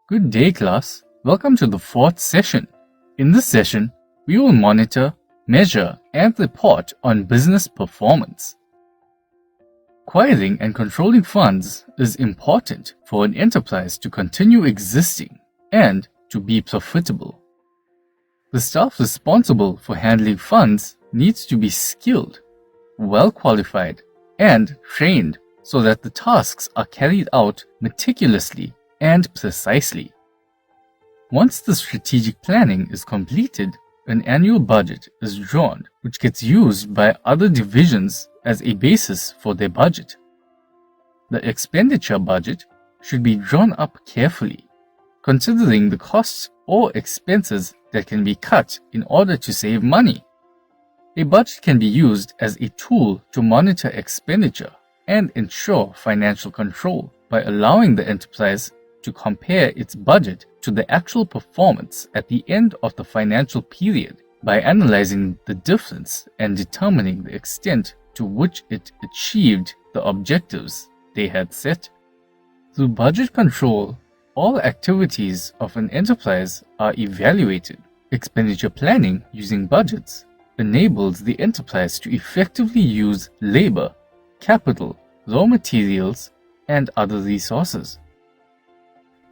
Good day, class. Welcome to the fourth session. In this session, we will monitor, measure, and report on business performance. Acquiring and controlling funds is important for an enterprise to continue existing and to be profitable. The staff responsible for handling funds needs to be skilled, well qualified, and trained so that the tasks are carried out meticulously and precisely. Once the strategic planning is completed, an annual budget is drawn, which gets used by other divisions as a basis for their budget. The expenditure budget should be drawn up carefully, considering the costs or expenses that can be cut in order to save money. A budget can be used as a tool to monitor expenditure and ensure financial control by allowing the enterprise to compare its budget to the actual performance at the end of the financial period by analyzing the difference and determining the extent to which it achieved the objectives they had set. Through budget control, all activities of an enterprise are evaluated. Expenditure planning using budgets enables the enterprise to effectively use labor, capital, raw materials, and other resources.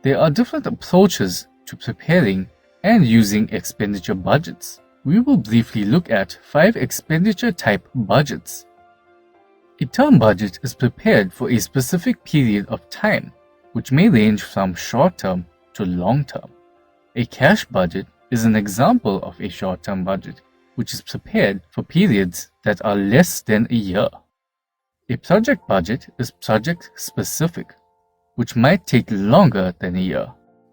There are different approaches to preparing and using expenditure budgets. We will briefly look at 5 expenditure type budgets. A term budget is prepared for a specific period of time, which may range from short-term to long-term. A cash budget is an example of a short-term budget, which is prepared for periods that are less than a year. A project budget is project-specific, which might take longer than a year.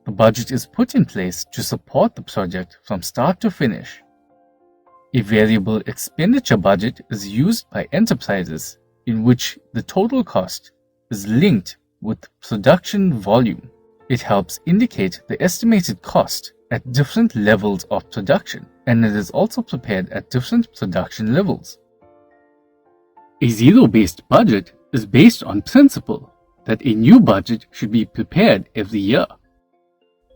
The budget is put in place to support the project from start to finish. A variable expenditure budget is used by enterprises in which the total cost is linked with production volume. It helps indicate the estimated cost at different levels of production, and it is also prepared at different production levels. A zero-based budget is based on principle that a new budget should be prepared every year,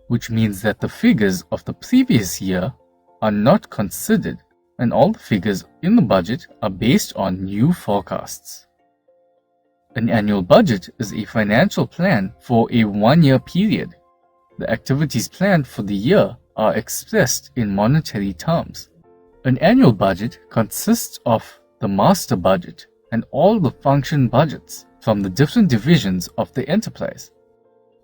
which means that the figures of the previous year are not considered and all the figures in the budget are based on new forecasts. An annual budget is a financial plan for a one-year period. The activities planned for the year are expressed in monetary terms. An annual budget consists of the master budget and all the function budgets from the different divisions of the enterprise.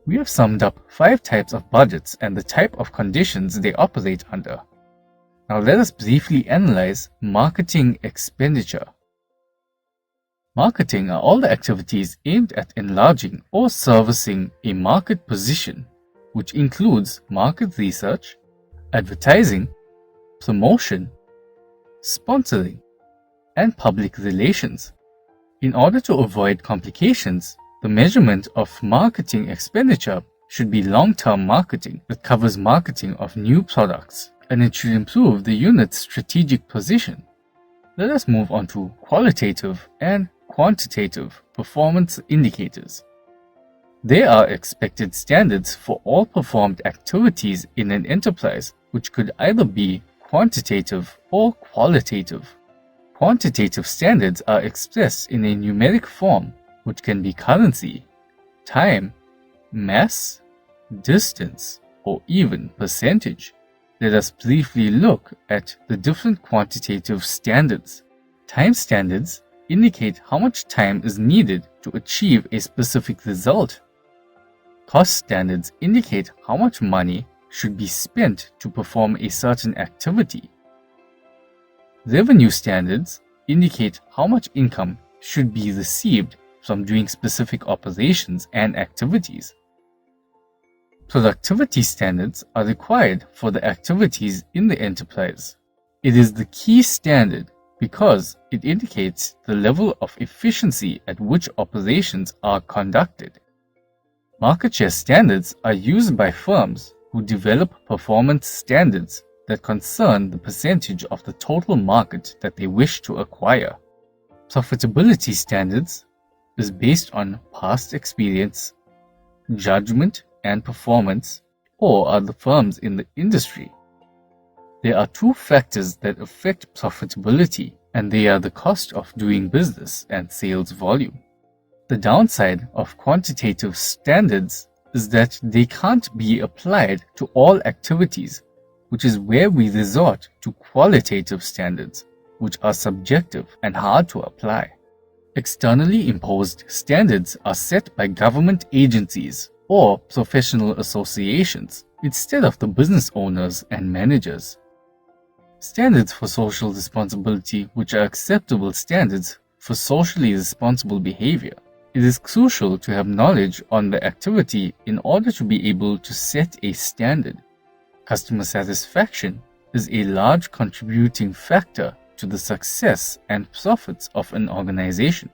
We have summed up 5 types of budgets and the type of conditions they operate under. Now let us briefly analyze marketing expenditure. Marketing are all the activities aimed at enlarging or servicing a market position, which includes market research, advertising, promotion, sponsoring, and public relations. In order to avoid complications, the measurement of marketing expenditure should be long-term marketing that covers marketing of new products, and it should improve the unit's strategic position. Let us move on to qualitative and quantitative performance indicators. There are expected standards for all performed activities in an enterprise, which could either be quantitative or qualitative. Quantitative standards are expressed in a numeric form, which can be currency, time, mass, distance, or even percentage. Let us briefly look at the different quantitative standards. Time standards indicate how much time is needed to achieve a specific result. Cost standards indicate how much money should be spent to perform a certain activity. Revenue standards indicate how much income should be received from doing specific operations and activities. Productivity standards are required for the activities in the enterprise. It is the key standard because it indicates the level of efficiency at which operations are conducted. Market share standards are used by firms who develop performance standards that concern the percentage of the total market that they wish to acquire. Profitability standards is based on past experience, judgment and performance, or other firms in the industry. There are two factors that affect profitability, and they are the cost of doing business and sales volume. The downside of quantitative standards is that they can't be applied to all activities, which is where we resort to qualitative standards, which are subjective and hard to apply. Externally imposed standards are set by government agencies or professional associations instead of the business owners and managers. Standards for social responsibility, which are acceptable standards for socially responsible behavior. It is crucial to have knowledge on the activity in order to be able to set a standard. Customer satisfaction is a large contributing factor to the success and profits of an organization,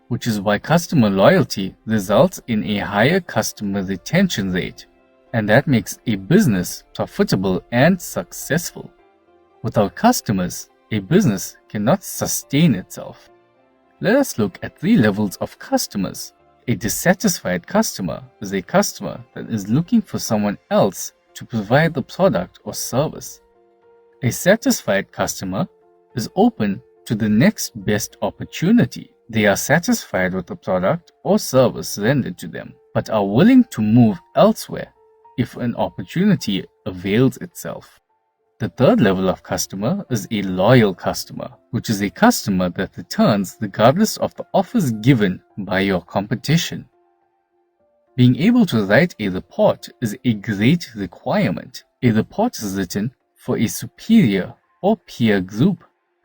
which is why customer loyalty results in a higher customer retention rate, and that makes a business profitable and successful. Without customers, a business cannot sustain itself. Let us look at 3 levels of customers. A dissatisfied customer is a customer that is looking for someone else to provide the product or service. A satisfied customer is open to the next best opportunity. They are satisfied with the product or service rendered to them, but are willing to move elsewhere if an opportunity avails itself. The 3rd level of customer is a loyal customer, which is a customer that returns regardless of the offers given by your competition. Being able to write a report is a great requirement. A report is written for a superior or peer group.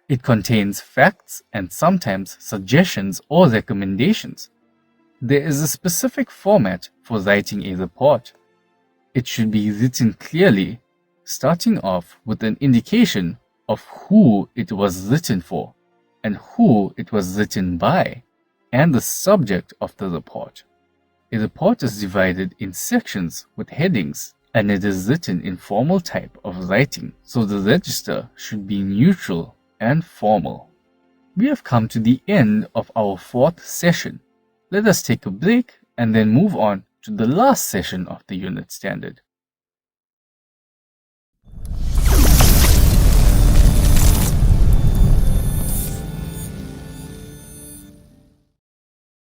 It contains facts and sometimes suggestions or recommendations. There is a specific format for writing a report. It should be written clearly, starting off with an indication of who it was written for and who it was written by, and the subject of the report. A report is divided in sections with headings, and it is written in formal type of writing, so the register should be neutral and formal. We have come to the end of our 4th session. Let us take a break and then move on to the last session of the unit standard.